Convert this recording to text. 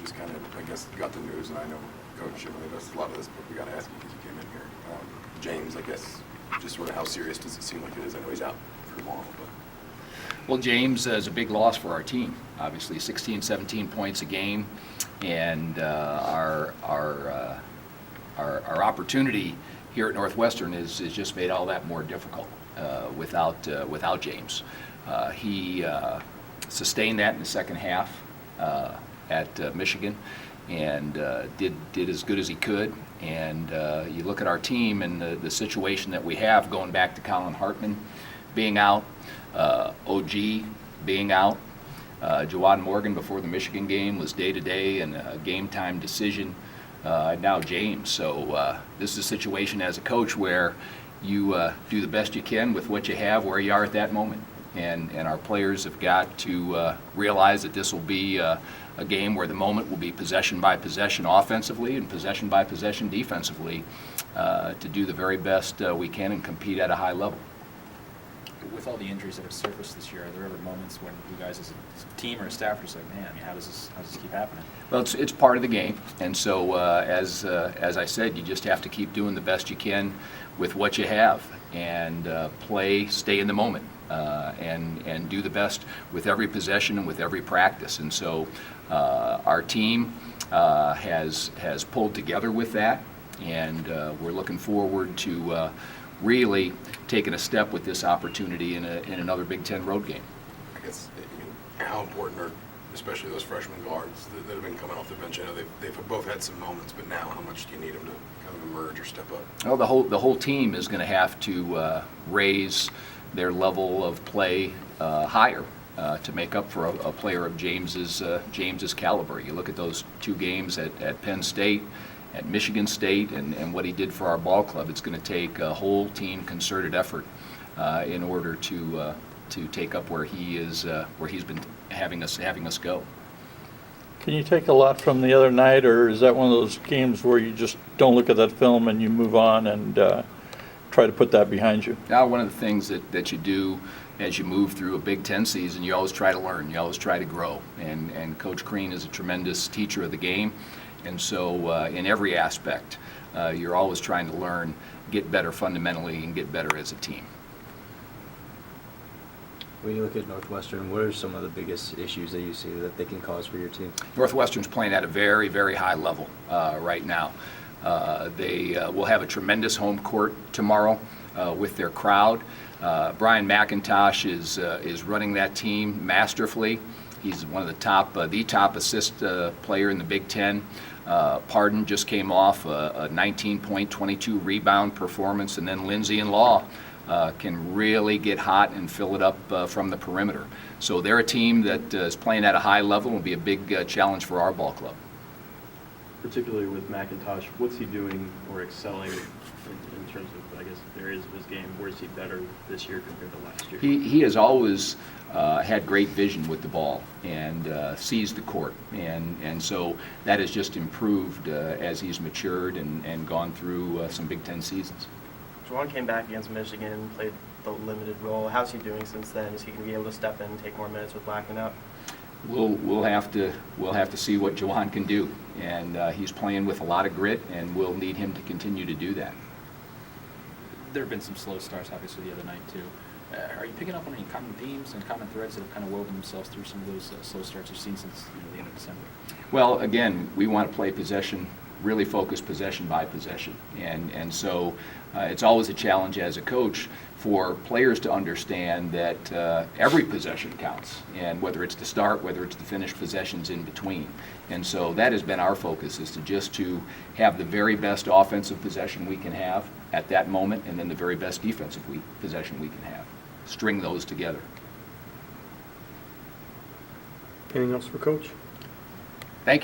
just kind of, I guess, got the news, and I know Coach really does a lot of this, but we got to ask you because you came in here. James, I guess, just sort of how serious does it seem like it is? I know he's out for tomorrow, but. Well, James is a big loss for our team. Obviously, 16, 17 points a game, and our opportunity here at Northwestern is just made all that more difficult without James. He sustained that in the second half at Michigan, and did as good as he could. And you look at our team and the situation that we have, going back to Colin Hartman being out, OG being out, Juwan Morgan before the Michigan game was day-to-day and a game-time decision. Now James. So this is a situation as a coach where you do the best you can with what you have where you are at that moment. And our players have got to realize that this will be a game where the moment will be possession by possession offensively and possession by possession defensively to do the very best we can and compete at a high level. With all the injuries that have surfaced this year, are there ever moments when you guys as a team or a staff are just like, man, I mean, how does this keep happening? Well, it's part of the game, and so as I said, you just have to keep doing the best you can with what you have and stay in the moment, and do the best with every possession and with every practice. And so our team has pulled together with that, and we're looking forward to really taking a step with this opportunity in another Big Ten road game. I guess, I mean, how important are, especially those freshman guards that have been coming off the bench? I know they've both had some moments, but now how much do you need them to kind of emerge or step up? Well, the whole team is going to have to raise their level of play higher to make up for a player of James's caliber. You look at those two games at Penn State, at Michigan State, and what he did for our ball club. It's going to take a whole team concerted effort in order to take up where he's been having us go. Can you take a lot from the other night, or is that one of those games where you just don't look at that film and you move on and try to put that behind you? Now, one of the things that you do as you move through a Big Ten season, you always try to learn, you always try to grow, and Coach Crean is a tremendous teacher of the game. And so in every aspect, you're always trying to learn, get better fundamentally, and get better as a team. When you look at Northwestern, what are some of the biggest issues that you see that they can cause for your team? Northwestern's playing at a very, very high level right now. They will have a tremendous home court tomorrow with their crowd. Brian McIntosh is running that team masterfully. He's one of the top assist player in the Big Ten. Pardon just came off a 19-point, 22-rebound performance, and then Lindsay and Law can really get hot and fill it up from the perimeter. So they're a team that is playing at a high level and will be a big challenge for our ball club. Particularly with McIntosh, what's he doing or excelling in terms of, I guess, areas of his game? Where is he better this year compared to last year? He has always had great vision with the ball and sees the court, and so that has just improved as he's matured and gone through some Big Ten seasons. Juwan came back against Michigan, played the limited role. How's he doing since then? Is he going to be able to step in and take more minutes with Blackman out? We'll have to see what Juwan can do, and he's playing with a lot of grit, and we'll need him to continue to do that. There have been some slow starts, obviously, the other night, too. Are you picking up on any common themes and common threads that have kind of woven themselves through some of those slow starts you've seen since the end of December? Well, again, we want to play possession, really focus possession by possession. And so it's always a challenge as a coach for players to understand that every possession counts, and whether it's to start, whether it's to finish possessions in between. And so that has been our focus, is to have the very best offensive possession we can have at that moment, and then the very best defensive possession we can have. String those together. Anything else for Coach?